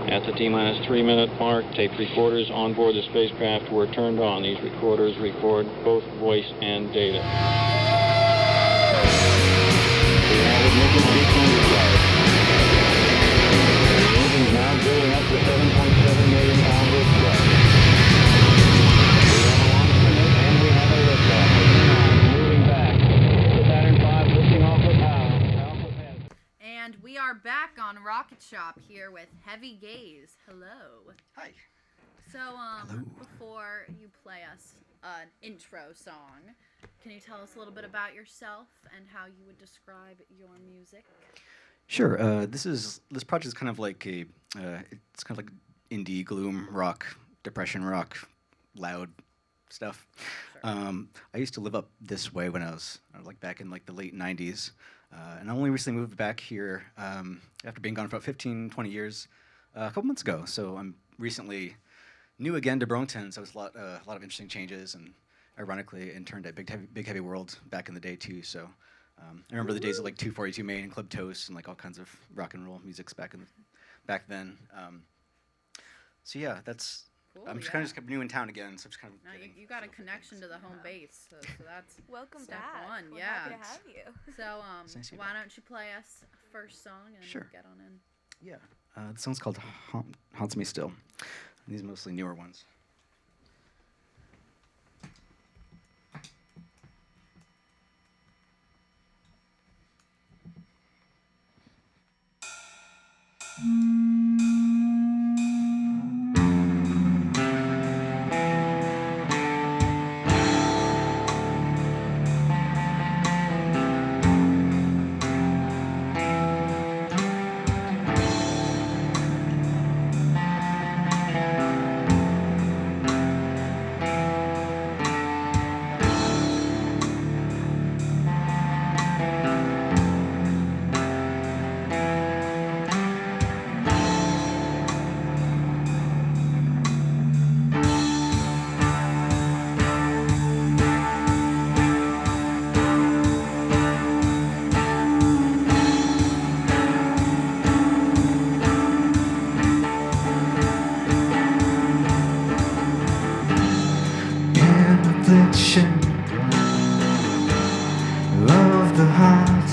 At the T-minus 3-minute mark, tape recorders on board the spacecraft were turned on. These recorders record both voice and data. We have ignition sequence start. The engine's now building up to 7.7 million pounds of thrust. We have a launch commit and we have a liftoff. Moving back. The Saturn V lifting off with power. And we are back on Rocket Shop here with Heavy Gaze. Hello. Hi. So, before you play us an intro song, can you tell us a little bit about yourself and how you would describe your music? Sure. This project is kind of like it's kind of like indie gloom rock, depression rock, loud stuff. Sure. I used to live up this way when I was like back in like the late '90s, and I only recently moved back here after being gone for about 15, 20 years a couple months ago. So I'm recently new again to Burlington. So it was a lot of interesting changes, and ironically interned at Big Heavy World back in the day too. So I remember the days of like 242 Main and Club Toast and like all kinds of rock and roll musics back then. So yeah, that's. Cool, I'm just kind of new in town again, so I'm just kind of. No, you got a connection to the home base, so that's Welcome step back. one. We're Yeah. happy to have you. So It's nice to be why back. don't you play us first song and Sure. get on in? Yeah, the song's called "Haunts Me Still." And these are mostly newer ones. Affliction of the heart,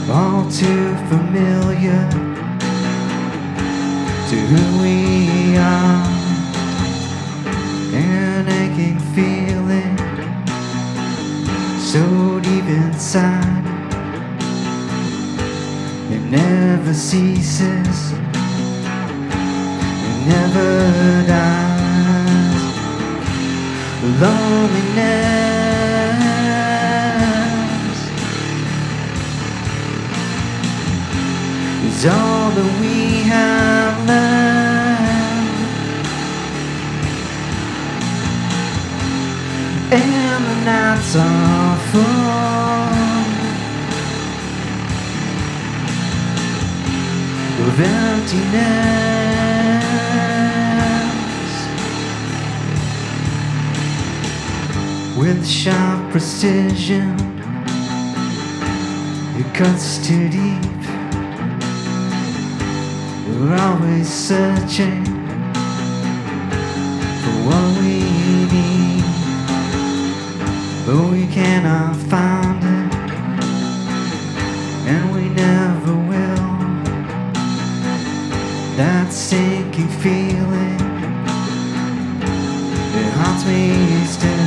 all too familiar to who we are, an aching feeling so deep inside, it never ceases, it never dies. Loneliness is all that we have left, and the nights are full of emptiness. With sharp precision, it cuts too deep. We're always searching for what we need, but we cannot find it, and we never will. That sinking feeling, it haunts me still.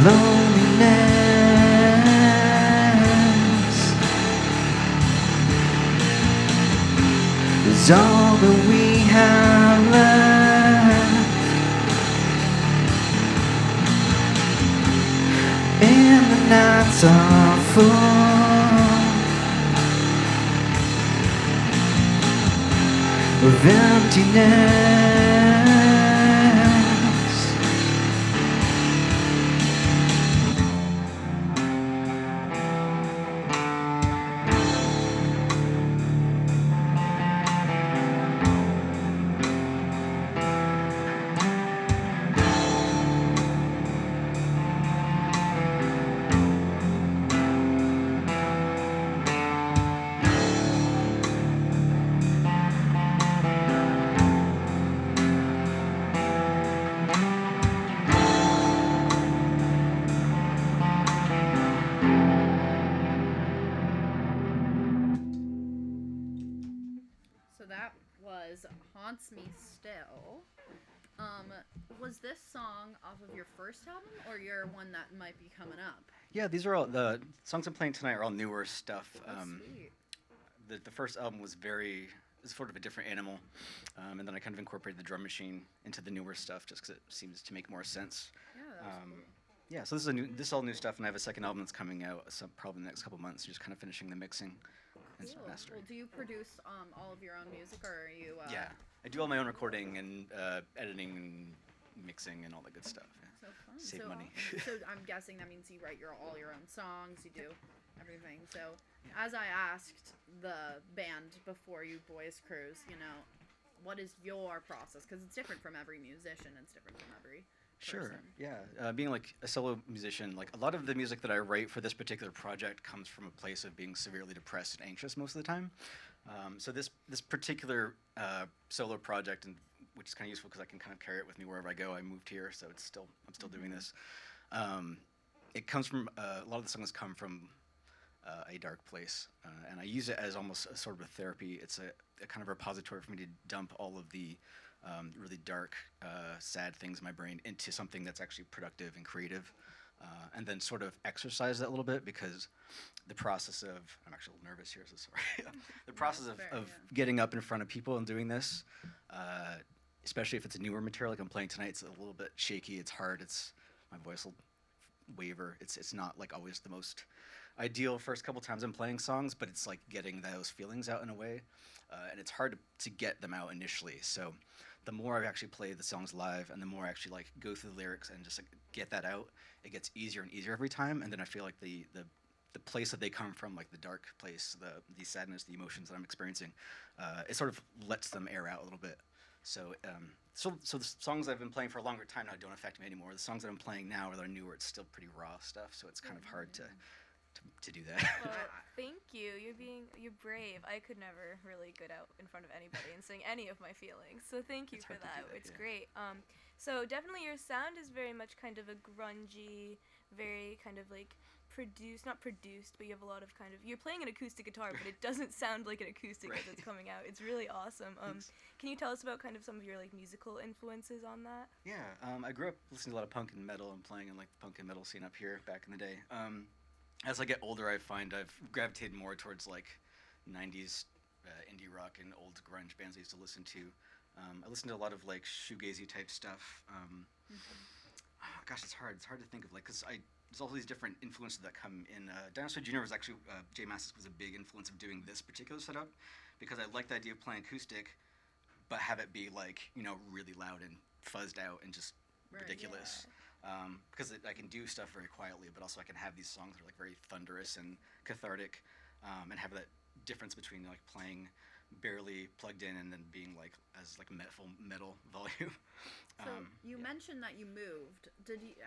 Loneliness is all that we have left, and the nights are full of emptiness. was Haunts Me Still. Was this song off of your first album or your one that might be coming up? Yeah, these are all the songs I'm playing tonight are all newer stuff. Oh, sweet. The first album was sort of a different animal, and then I kind of incorporated the drum machine into the newer stuff just because it seems to make more sense. Yeah, that was cool. Yeah, so this is all new stuff, and I have a second album that's coming out probably in the next couple months. Just kind of finishing the mixing and Cool. mastering. Well, do you produce all of your own music, or are you? Yeah, I do all my own recording and editing and mixing and all that good stuff. Yeah. So fun. Save so, money. so I'm guessing that means you write all your own songs. You do everything. So, as I asked the band before you boys cruise, what is your process? Because it's different from every musician. It's different from every Sure. person. Yeah. Being like a solo musician, like a lot of the music that I write for this particular project comes from a place of being severely depressed and anxious most of the time. So this particular solo project, and which is kind of useful because I can kind of carry it with me wherever I go. I moved here, so I'm still doing this. It comes from a lot of the songs come from a dark place, and I use it as almost a sort of a therapy. It's a kind of repository for me to dump all of the really dark, sad things in my brain into something that's actually productive and creative, and then sort of exercise that a little bit because the process of I'm actually a little nervous here, so sorry. The process of getting up in front of people and doing this, especially if it's a newer material like I'm playing tonight, it's a little bit shaky. It's hard. My voice will waver. It's not like always the most ideal first couple times I'm playing songs, but it's like getting those feelings out in a way, and it's hard to get them out initially. So the more I actually play the songs live and the more I actually like go through the lyrics and just like get that out, it gets easier and easier every time. And then I feel like the place that they come from, like the dark place, the sadness, the emotions that I'm experiencing, it sort of lets them air out a little bit. So so the songs I've been playing for a longer time now don't affect me anymore. The songs that I'm playing now are newer. It's still pretty raw stuff, so it's kind of hard to do that. Well, thank you. You're brave. I could never really get out in front of anybody and sing any of my feelings. So thank you It's for hard to do that. that, It's yeah. great. So definitely your sound is very much kind of a grungy, very kind of like not produced, but you have a lot of kind of you're playing an acoustic guitar, but it doesn't sound like an acoustic as Right. it's coming out. It's really awesome. Thanks. Can you tell us about kind of some of your like musical influences on that? Yeah, I grew up listening to a lot of punk and metal and playing in like the punk and metal scene up here back in the day. As I get older, I find I've gravitated more towards like 90s indie rock and old grunge bands I used to listen to. I listen to a lot of like shoegazy type stuff. Gosh, it's hard. It's hard to think of like because there's all these different influences that come in. Dinosaur Jr. was actually Jay Mascis was a big influence of doing this particular setup because I like the idea of playing acoustic, but have it be like really loud and fuzzed out and just Right, ridiculous. Because I can do stuff very quietly, but also I can have these songs that are like very thunderous and cathartic, and have that difference between like playing barely plugged in and then being like as like metal volume. So you mentioned that you moved.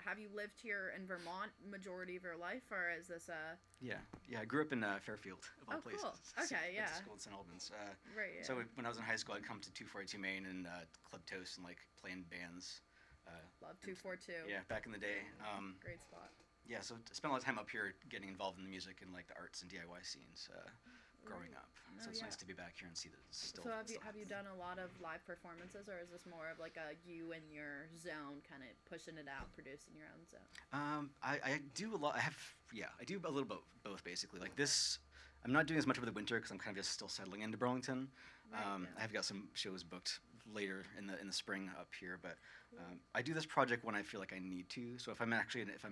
Have you lived here in Vermont majority of your life, or is this a? Yeah. I grew up in Fairfield, of all Oh, places. cool. So Okay, went yeah. to school in St. Albans. Right. Yeah. So when I was in high school, I'd come to 242 Main and Club Toast and like play in bands. Love 242. Yeah, back in the day. Great spot. Yeah, so I spent a lot of time up here getting involved in the music and like the arts and DIY scenes growing up. So it's nice to be back here and see that it's still. So have you done a lot of live performances, or is this more of like a you in your zone, kind of pushing it out, producing your own zone? I do a lot. I do a little both basically. Like this, I'm not doing as much over the winter because I'm kind of just still settling into Burlington. Right, yeah. I've got some shows booked later in the spring up here, but I do this project when I feel like I need to. So if I'm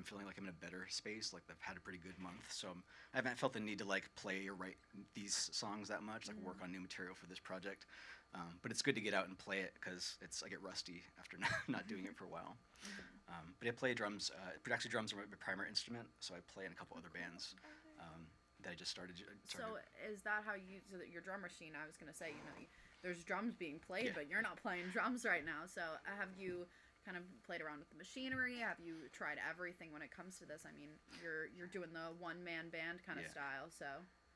feeling like I'm in a better space, like I've had a pretty good month, so I haven't felt the need to like play or write these songs that much, like work on new material for this project. But it's good to get out and play it because I get rusty after not doing it for a while. But I play drums. Actually, drums are my primary instrument, so I play in a couple other bands that I just started. So is that how so that your drum machine? I was gonna say, there's drums being played, but you're not playing drums right now. So have you kind of played around with the machinery? Have you tried everything when it comes to this? I mean, you're doing the one-man band kind of style, so.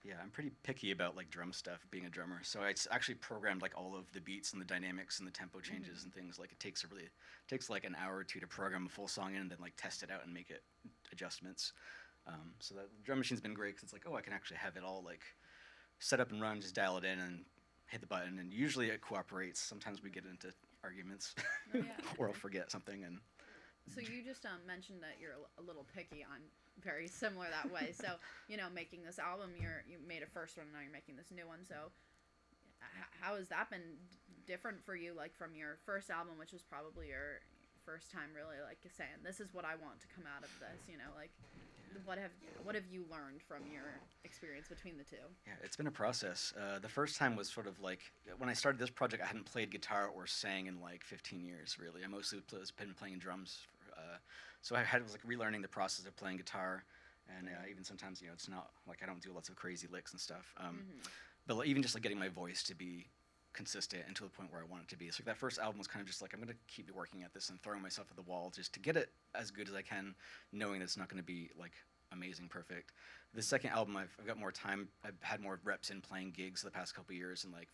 Yeah, I'm pretty picky about like drum stuff, being a drummer. So I actually programmed like all of the beats and the dynamics and the tempo changes and things. Like it takes like an hour or two to program a full song in and then like test it out and make it adjustments. So that drum machine's been great because it's like, I can actually have it all like set up and run, just dial it in and hit the button, and usually it cooperates. Sometimes we get into arguments, Oh, yeah. or I'll forget something, and So you just mentioned that you're a little picky. I'm very similar that way. So making this album, you made a first one, now you're making this new one. So how has that been different for you, like from your first album, which was probably your first time really like saying, this is what I want to come out of this, like what have you learned from your experience between the two? yeah, it's been a process. The first time was sort of like when I started this project, I hadn't played guitar or sang in like 15 years really. I mostly been playing drums, so I was like relearning the process of playing guitar, and even sometimes it's not like I don't do lots of crazy licks and stuff, but like, even just like getting my voice to be consistent and to the point where I want it to be. So that first album was kind of just like, I'm going to keep working at this and throwing myself at the wall just to get it as good as I can, knowing that it's not going to be like amazing, perfect. The second album, I've got more time. I've had more reps in playing gigs the past couple years and like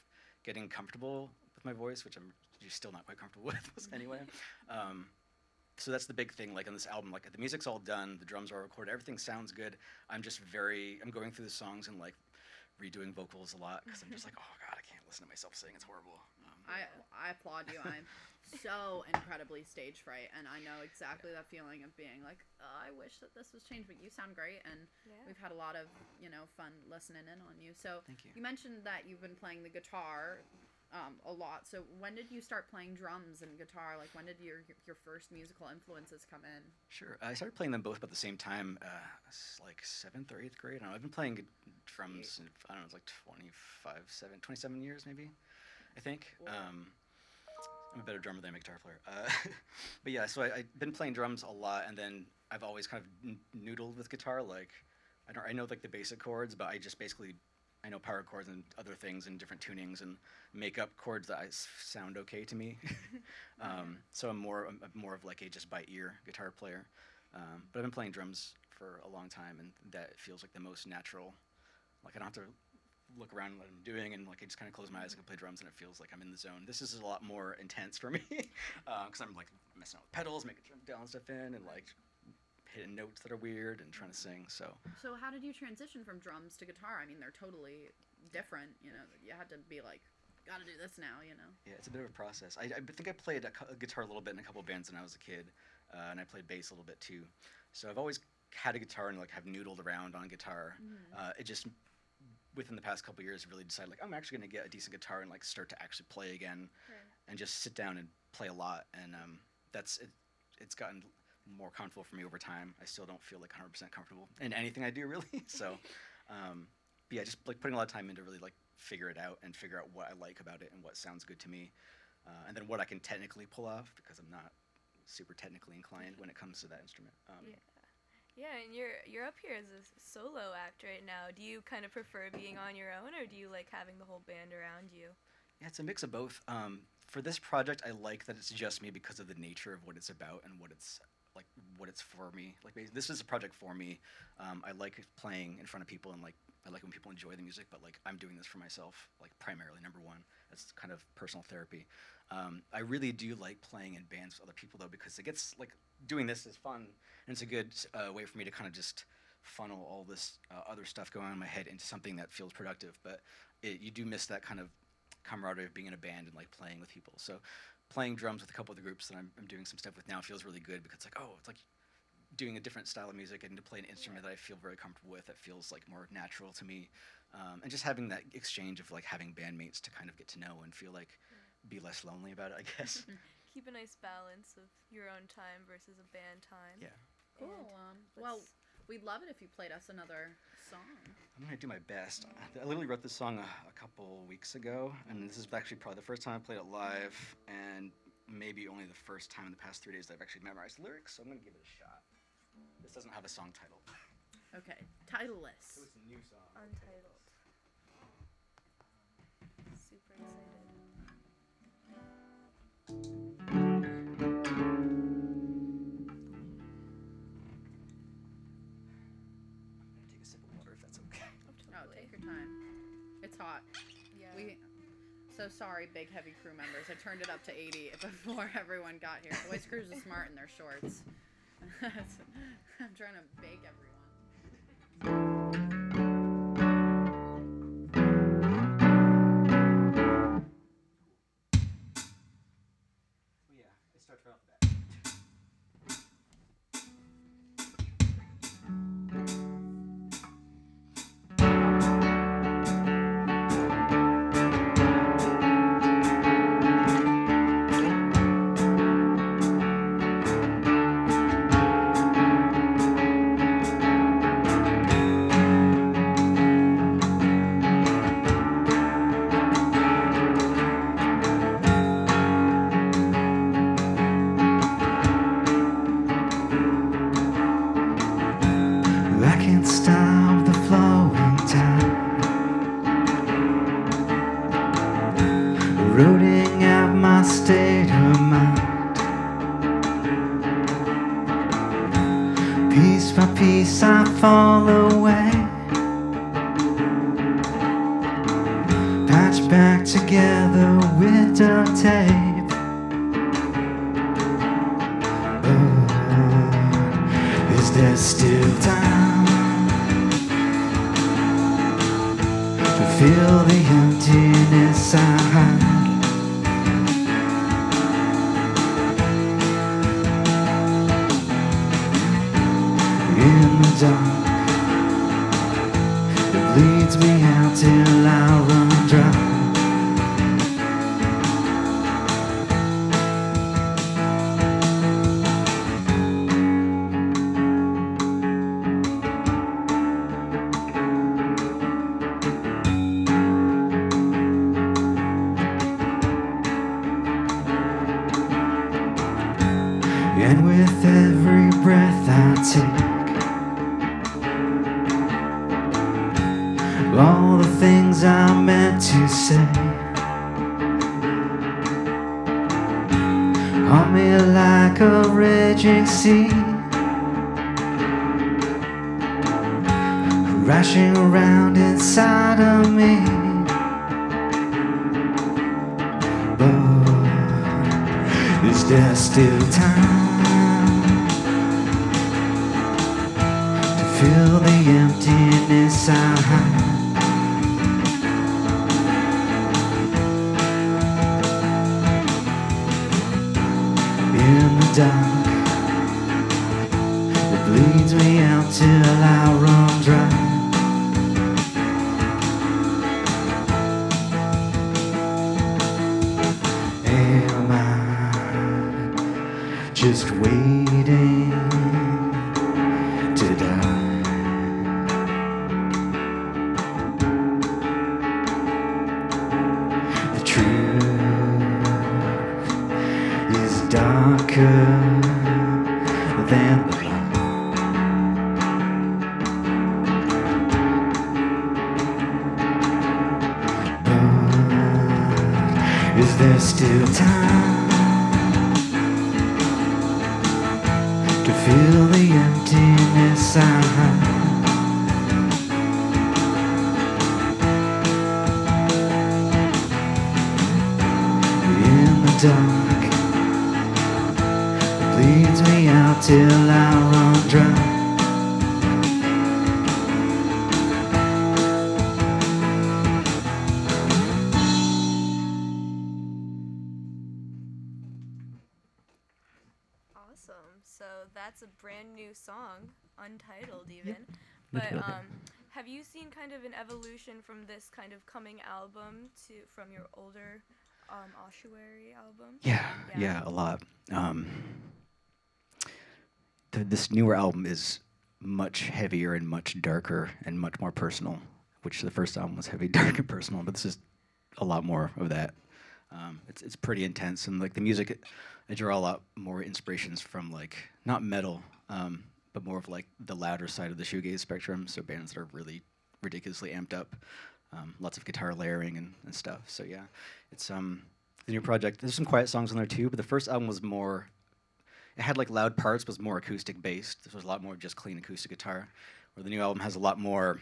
getting comfortable with my voice, which I'm still not quite comfortable with anyway. So that's the big thing, like on this album, like the music's all done, the drums are recorded, everything sounds good. I'm going through the songs and like redoing vocals a lot because I'm just like, oh god, I can't listen to myself sing, it's horrible. I applaud you. I'm so incredibly stage fright, and I know exactly that feeling of being like, oh, I wish that this was changed, but you sound great, and we've had a lot of fun listening in on you. So Thank you. You mentioned that you've been playing the guitar a lot. So when did you start playing drums and guitar? Like when did your first musical influences come in? Sure, I started playing them both about the same time, like 7th or 8th grade. I don't know, I've been playing drums, I don't know, it's like 27 years maybe, I think. Cool. I'm a better drummer than I'm a guitar player. But yeah, so I've been playing drums a lot, and then I've always kind of noodled with guitar. Like, I know like the basic chords, but I know power chords and other things and different tunings and make up chords that sound okay to me. So I'm more of like a just by ear guitar player. But I've been playing drums for a long time, and that feels like the most natural. Like I don't have to look around at what I'm doing, and like I just kind of close my eyes and can play drums, and it feels like I'm in the zone. This is a lot more intense for me because I'm like messing out with pedals, making down stuff in, and like hitting notes that are weird and trying to sing. So how did you transition from drums to guitar? I mean, they're totally different. You had to be like, gotta do this now. Yeah, it's a bit of a process. I think I played a guitar a little bit in a couple bands when I was a kid, and I played bass a little bit too. So I've always had a guitar and like have noodled around on guitar. It just within the past couple years really decided like I'm actually gonna get a decent guitar and like start to actually play again, and just sit down and play a lot. And that's it. It's gotten more comfortable for me over time. I still don't feel like 100% comfortable in anything I do really. So, but yeah, just like putting a lot of time in to really like figure it out and figure out what I like about it and what sounds good to me, and then what I can technically pull off because I'm not super technically inclined when it comes to that instrument. Yeah, and you're up here as a solo act right now. Do you kind of prefer being on your own, or do you like having the whole band around you? Yeah, it's a mix of both. For this project, I like that it's just me because of the nature of what it's about and what it's for me. Like this is a project for me. I like playing in front of people, and like I like when people enjoy the music, but like I'm doing this for myself, like primarily, number one. That's kind of personal therapy. I really do like playing in bands with other people though, because it gets like doing this is fun, and it's a good way for me to kind of just funnel all this other stuff going on in my head into something that feels productive. But you do miss that kind of camaraderie of being in a band and like playing with people. So playing drums with a couple of the groups that I'm doing some stuff with now feels really good, because it's like doing a different style of music and to play an instrument that I feel very comfortable with, that feels like more natural to me, and just having that exchange of like having bandmates to kind of get to know and feel like be less lonely about it, I guess. Keep a nice balance of your own time versus a band time. Yeah. Cool. Well, we'd love it if you played us another song. I'm gonna do my best. I literally wrote this song a couple weeks ago, and this is actually probably the first time I played it live, and maybe only the first time in the past 3 days that I've actually memorized the lyrics, so I'm gonna give it a shot. This doesn't have a song title. Okay, titleless. So it's a new song. Untitled. Super excited. Take a sip of water if that's okay. Oh, take your time. It's hot. Yeah. So sorry, big heavy crew members. I turned it up to 80 before everyone got here. Boys Crews are smart in their shorts. I'm trying to bake everyone. rooting out my state of mind. Piece by piece I fall away, patched back together with duct tape. Oh, is there still time to feel the emptiness I hide? In the dark, it bleeds me out till I run dry. And with every breath I take, all the things I meant to say haunt me like a raging sea, crashing around inside of me. But is there still time to fill the emptiness I hide? In the dark, it bleeds me out till I run dry. Am I just waiting to die? The truth is darker than the light. But is there still time to fill the emptiness I hide? In the dark, it bleeds me out till I run dry. Awesome. So that's a brand new song, untitled even. But have you seen kind of an evolution from this kind of coming album to from your older Ossuary album? Yeah, a lot. This newer album is much heavier and much darker and much more personal, which the first album was heavy, dark, and personal, but this is a lot more of that. It's pretty intense, and like the music, I draw a lot more inspirations from like not metal, but more of like the louder side of the shoegaze spectrum. So bands that are really ridiculously amped up, lots of guitar layering and stuff. So yeah, it's the new project. There's some quiet songs on there too, but the first album was more. It had like loud parts, but was more acoustic based. This was a lot more just clean acoustic guitar. Where the new album has a lot more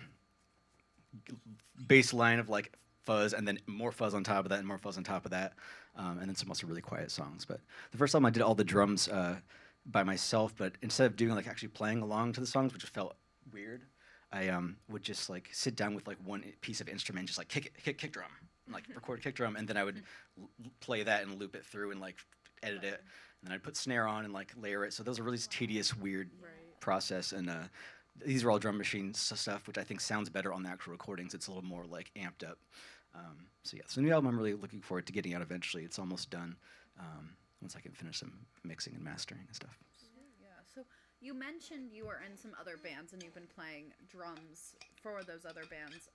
bass line of like fuzz, and then more fuzz on top of that, and more fuzz on top of that, and then some also really quiet songs. But the first album I did all the drums by myself, but instead of doing like actually playing along to the songs, which felt weird, I would just like sit down with like one piece of instrument, just like kick drum, and, like record a kick drum, and then I would play that and loop it through and like edit it, and then I'd put snare on and like layer it. So that was a really tedious, weird process, and these are all drum machine stuff, which I think sounds better on the actual recordings. It's a little more like amped up. So yeah, so the new album I'm really looking forward to getting out eventually. It's almost done once I can finish some mixing and mastering and stuff. Yeah. So you mentioned you were in some other bands and you've been playing drums for those other bands.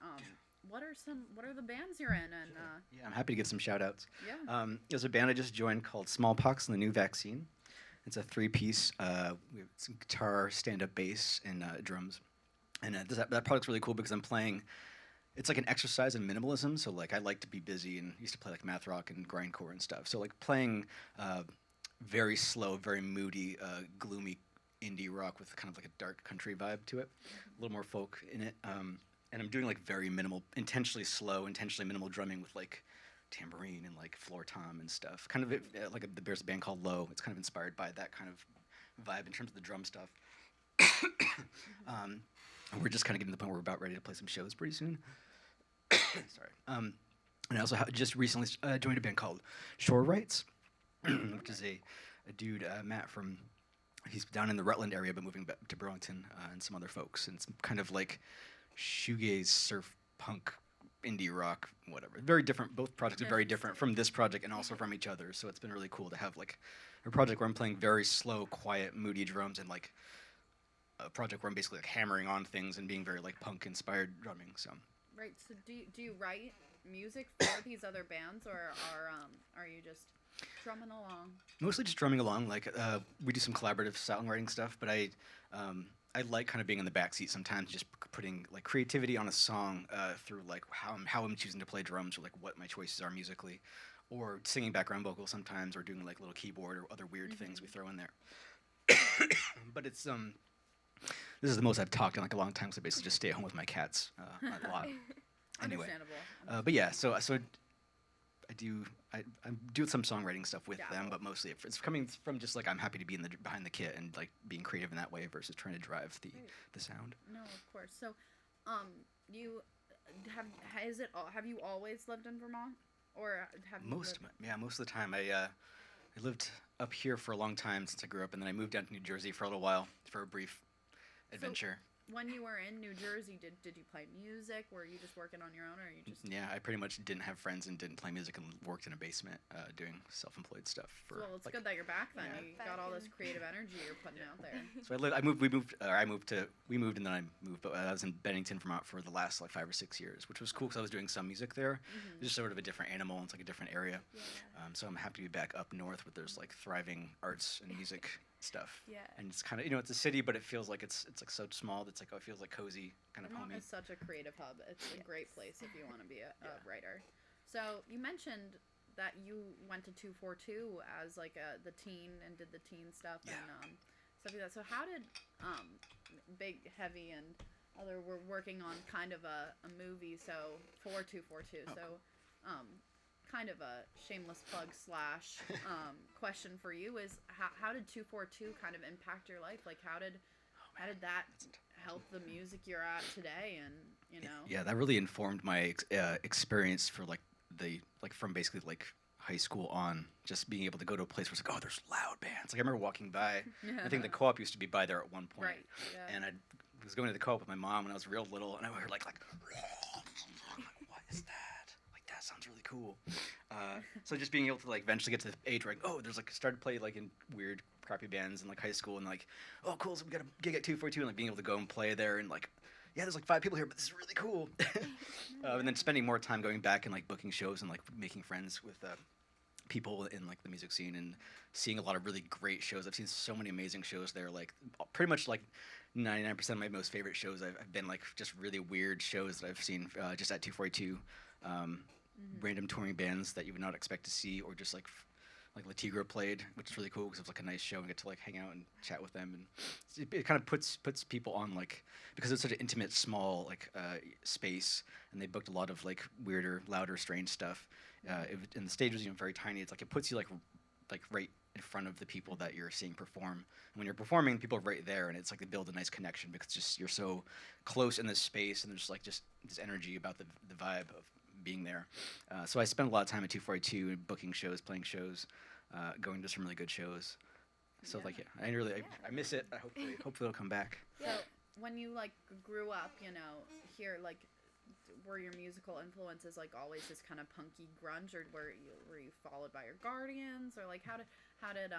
What are the bands you're in? And yeah, I'm happy to give some shout outs. Yeah. There's a band I just joined called Smallpox and the New Vaccine. It's a 3-piece. We have some guitar, stand-up bass, and drums. And that project's really cool because I'm playing it's like an exercise in minimalism. So like I like to be busy and used to play like math rock and grindcore and stuff. So like playing very slow, very moody, gloomy indie rock with kind of like a dark country vibe to it, a little more folk in it. And I'm doing like very minimal, intentionally slow, intentionally minimal drumming with like tambourine and like floor tom and stuff. Kind of there's a band called Low. It's kind of inspired by that kind of vibe in terms of the drum stuff. And we're just kind of getting to the point where we're about ready to play some shows pretty soon. Sorry. And I also just recently joined a band called Shore Rights, which is a dude, Matt from, he's down in the Rutland area, but moving back to Burlington, and some other folks. And it's kind of like shoegaze, surf, punk, indie rock, whatever. Very different. Both projects are very different from this project and also from each other. So it's been really cool to have like a project where I'm playing very slow, quiet, moody drums, and like a project where I'm basically like hammering on things and being very like punk inspired drumming. So Right. So do you write music for these other bands, or are you just drumming along? mostly just drumming along. Like we do some collaborative songwriting stuff, but I like kind of being in the backseat sometimes, just putting like creativity on a song through like how I'm choosing to play drums, or like what my choices are musically, or singing background vocals sometimes, or doing like little keyboard or other weird things we throw in there. But it's this is the most I've talked in like a long time, so I basically just stay at home with my cats a lot. Anyway, Understandable. but yeah, so I'm doing some songwriting stuff with Yeah. them, but mostly it's coming from just like I'm happy to be behind the kit and like being creative in that way versus trying to drive the sound. No, of course. So, you have you always lived in Vermont, or have you Most of the time I lived up here for a long time since I grew up, and then I moved down to New Jersey for a little while for a brief adventure. When you were in New Jersey, did you play music? Were you just working on your own, or you just? Yeah, I pretty much didn't have friends and didn't play music and worked in a basement doing self-employed stuff. Well, it's like, good that you're back then. Yeah. You got all this creative energy you're putting out there. So we moved and then I moved, but I was in Bennington, Vermont for the last like 5 or 6 years, which was cool because I was doing some music there. It's just sort of a different animal. It's like a different area. Yeah. So I'm happy to be back up north where there's like thriving arts and music stuff. Yeah. And it's kind of, it's a city, but it feels like it's like so small. It's like, it feels like cozy, kind of Vermont homey. is such a creative hub. It's a great place if you want to be a writer. So you mentioned that you went to 242 as like the teen and did the teen stuff and stuff like that. So how did Big Heavy and other were working on kind of a movie? So for 242. Oh. So kind of a shameless plug / question for you is how did 242 kind of impact your life? Like how did that help the music you're at today? And Yeah, that really informed my experience for from basically like high school on, just being able to go to a place where it's like, oh, there's loud bands. Like I remember walking by. I think the co-op used to be by there at one point. Right. Yeah. And I was going to the co-op with my mom when I was real little, and I heard like what is that? Like that sounds really cool. So just being able to like eventually get to the age where like, oh, there's like started to play like in weird crappy bands in like high school, and like, oh cool, so we got a gig at 242, and like being able to go and play there, and like, yeah, there's like 5 people here, but this is really cool. And then spending more time going back and like booking shows and like making friends with people in like the music scene and seeing a lot of really great shows. I've seen so many amazing shows there. Like pretty much like 99% of my most favorite shows I've been like just really weird shows that I've seen just at 242. Random touring bands that you would not expect to see, or just like Latigro played, which is really cool because it was like a nice show and get to like hang out and chat with them, and it kind of puts people on, like, because it's such an intimate, small like space, and they booked a lot of like weirder, louder, strange stuff. And the stage was even very tiny. It's like it puts you like right in front of the people that you're seeing perform. And when you're performing, people are right there, and it's like they build a nice connection because just you're so close in this space, and there's like just this energy about the vibe of being there. So I spent a lot of time at 242 booking shows, playing shows, going to some really good shows. So like, I miss it. Hopefully it'll come back. So when you like grew up, here, like, were your musical influences like always this kind of punky grunge, or were you followed by your Guardians, or like how did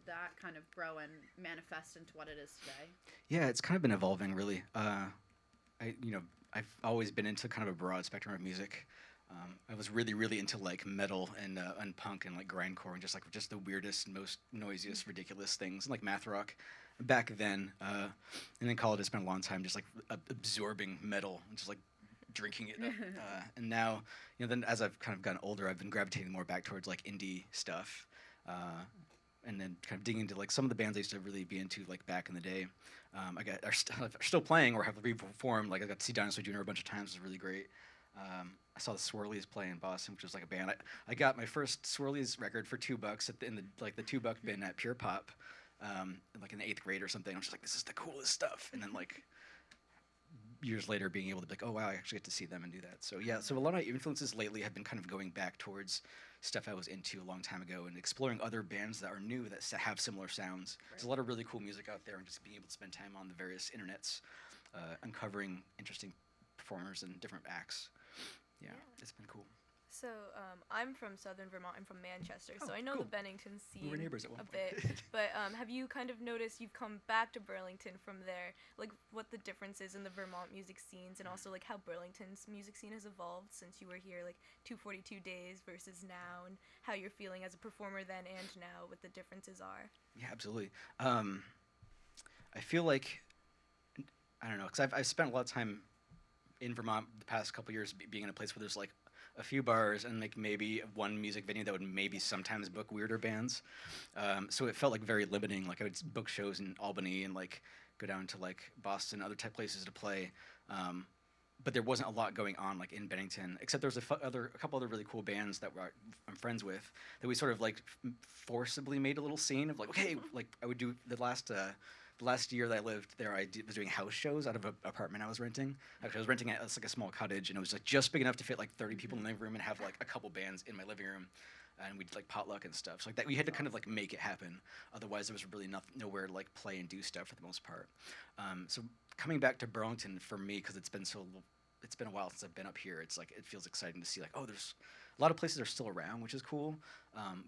that kind of grow and manifest into what it is today? Yeah, it's kind of been evolving, really. I've always been into kind of a broad spectrum of music. I was really, really into like metal and punk and like grindcore and just the weirdest, most noisiest, ridiculous things, and like math rock back then. And then college, I spent a long time just like absorbing metal and just like drinking it up. And now, then as I've kind of gotten older, I've been gravitating more back towards like indie stuff, and then kind of digging into like some of the bands I used to really be into like back in the day. Are still playing or have reformed. Like I got to see Dinosaur Jr. a bunch of times. It was really great. I saw the Swirlies play in Boston, which was like a band. I got my first Swirlies record for $2 in the $2 bin at Pure Pop, like in the 8th grade or something. I was just like, this is the coolest stuff. And then like years later, being able to be like, oh wow, I actually get to see them and do that. So yeah, so a lot of my influences lately have been kind of going back towards stuff I was into a long time ago and exploring other bands that are new that have similar sounds. There's a lot of really cool music out there, and just being able to spend time on the various internets, uncovering interesting performers and different acts. Yeah, it's been cool. So I'm from Southern Vermont. I'm from Manchester, so Oh, I know cool. the Bennington scene We were neighbors at one a point. bit. But have you kind of noticed you've come back to Burlington from there, like what the difference is in the Vermont music scenes, and also like how Burlington's music scene has evolved since you were here like 242 days versus now, and how you're feeling as a performer then and now, what the differences are? Yeah, absolutely. I feel like, I don't know, because I've spent a lot of time in Vermont the past couple years being in a place where there's like a few bars and like maybe one music venue that would maybe sometimes book weirder bands. So it felt like very limiting. Like I would book shows in Albany and like go down to like Boston, other type places to play. But there wasn't a lot going on like in Bennington, except there was a couple other really cool bands that I'm friends with that we sort of like forcibly made a little scene of like, okay, like I would do the last year that I lived there, was doing house shows out of an apartment I was renting. Actually, I was renting it's like a small cottage, and it was like just big enough to fit like 30 people in the living room and have like a couple bands in my living room, and we'd like potluck and stuff. So like that, we had to kind of like make it happen. Otherwise, there was really nowhere to like play and do stuff for the most part. So coming back to Burlington for me, because it's been a while since I've been up here. It's like it feels exciting to see like, oh, there's a lot of places are still around, which is cool,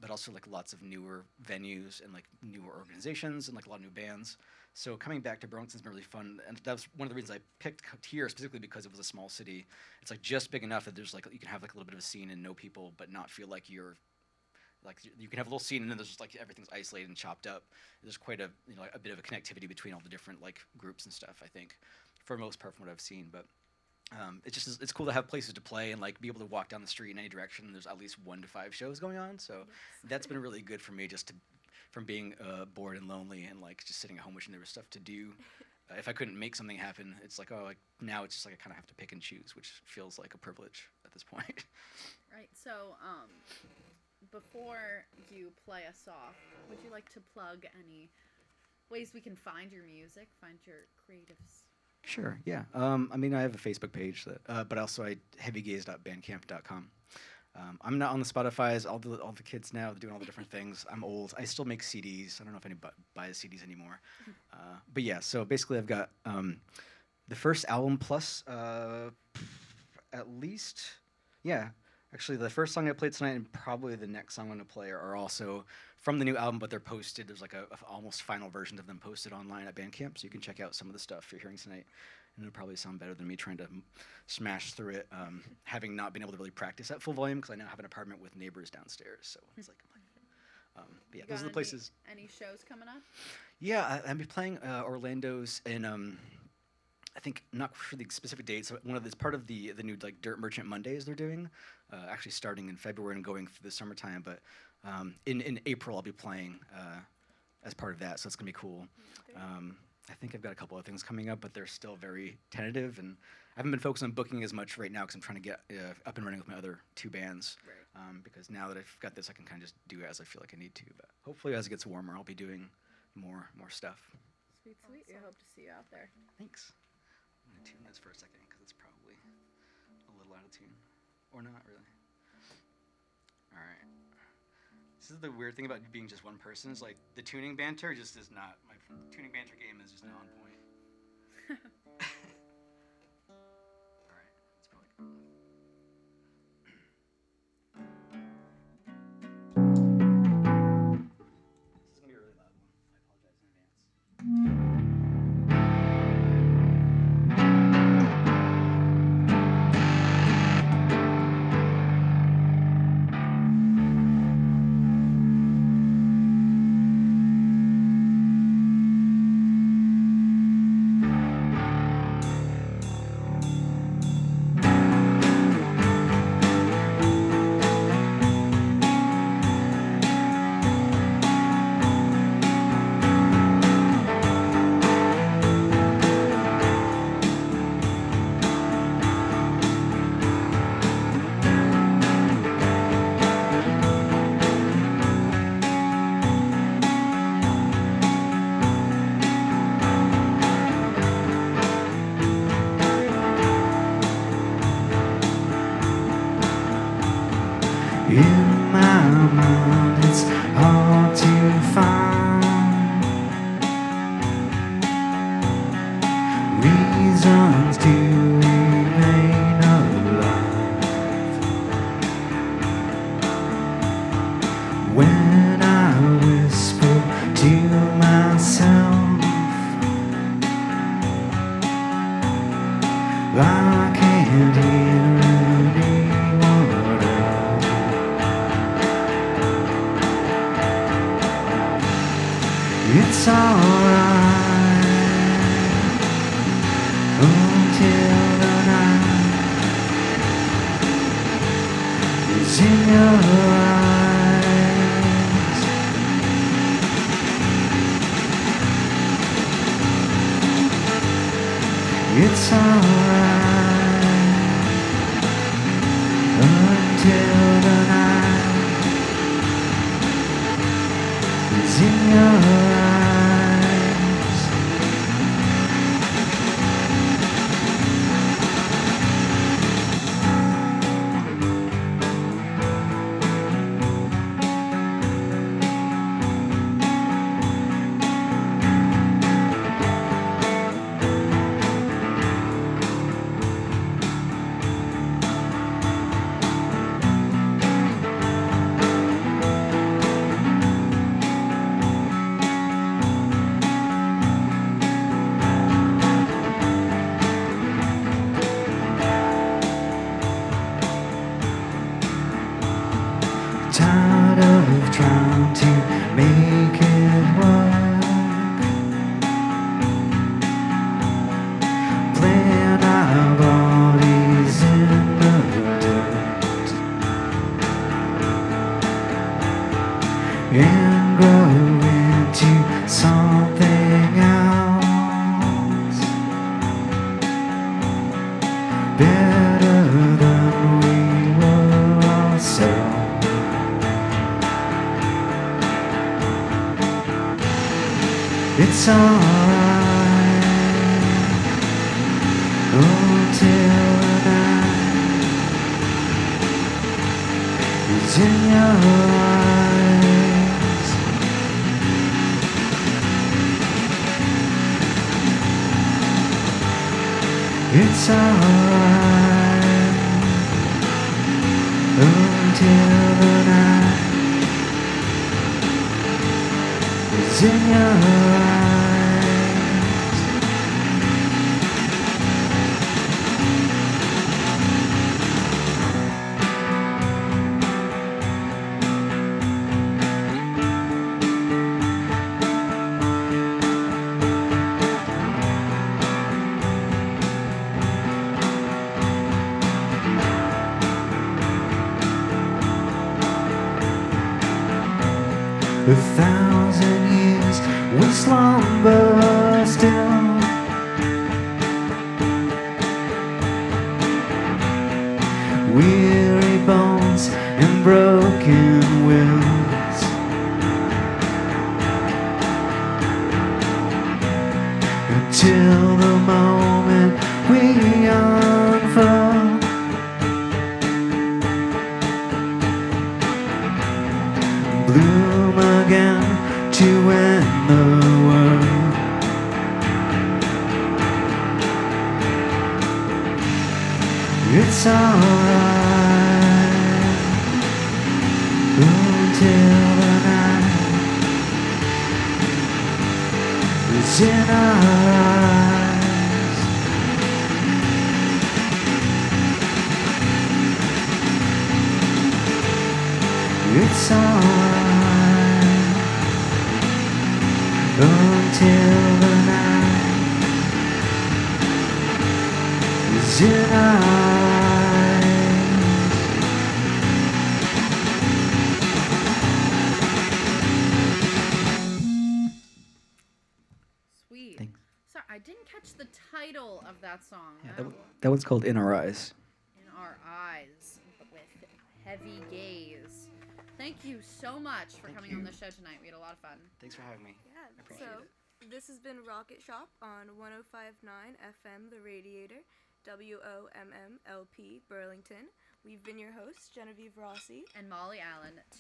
but also like lots of newer venues and like newer organizations and like a lot of new bands. So coming back to Burlington's been really fun, and that's one of the reasons I picked here specifically, because it was a small city. It's like just big enough that there's like you can have like a little bit of a scene and know people, but not feel like you're like you can have a little scene and then there's just like everything's isolated and chopped up. There's quite a a bit of a connectivity between all the different like groups and stuff. I think for the most part from what I've seen, but. It's cool to have places to play and like be able to walk down the street in any direction. There's at least 1 to 5 shows going on, so that's been really good for me from being bored and lonely and like just sitting at home wishing there was stuff to do. If I couldn't make something happen, it's like now it's just like I kind of have to pick and choose, which feels like a privilege at this point. Right. So, before you play us off, would you like to plug any ways we can find your music, find your creatives? Sure, yeah. I mean, I have a Facebook page, but also heavygaze.bandcamp.com. I'm not on the Spotify's. All the kids now, they're doing all the different things. I'm old. I still make CDs. I don't know if anybody buys CDs anymore. But yeah, so basically I've got the first album plus at least, yeah. Actually, the first song I played tonight and probably the next song I'm going to play are also from the new album, but they're posted. There's like a almost final version of them posted online at Bandcamp, so you can check out some of the stuff you're hearing tonight. And it'll probably sound better than me trying to smash through it, having not been able to really practice at full volume because I now have an apartment with neighbors downstairs. So it's like, but yeah, those are the places. Any shows coming up? Yeah, I'll be playing Orlando's in I think not sure the specific dates. It's part of the new like Dirt Merchant Mondays they're doing, actually starting in February and going through the summertime. But in April I'll be playing as part of that, so it's gonna be cool. I think I've got a couple of things coming up, but they're still very tentative, and I haven't been focused on booking as much right now because I'm trying to get up and running with my other 2 bands. Right. Because now that I've got this, I can kind of just do it as I feel like I need to. But hopefully, as it gets warmer, I'll be doing more stuff. Sweet, sweet. We hope to see you out there. Thanks. I'm going to tune this for a second because it's probably a little out of tune. Or not, really. All right. This is the weird thing about being just one person is like the tuning banter just is not, my tuning banter game is just not on point. All right. It's probably cool. This is going to be a really loud one. I apologize in advance. In my mind, it's hard to find reasons to remain alive. When I whisper to myself, I can't hear anyone else. It's alright until the night is in your eyes. It's alright until the night is in your eyes. Tired of trying to make it work, playing our bodies in the dirt, and grow into something else, better than we were ourselves. It's alright until the night is in your eyes. It's alright until the night is in your eyes. A thousand years we slumber still, weary bones and broken wills, until the moment we unfurl. Bloom again to end the world. It's alright until the night is in our eyes. It's alright until the night is in our eyes. Sweet. Thanks. Sorry, I didn't catch the title of that song. That one's called In Our Eyes. In Our Eyes with Heavy Gaze. Thank you so much for coming on the show tonight. We had a lot of fun. Thanks for having me. Yeah, appreciate so it. this has been Rocket Shop on 105.9 FM The Radiator, WOMMLP Burlington. We've been your hosts, Genevieve Rossi. And Molly Allen.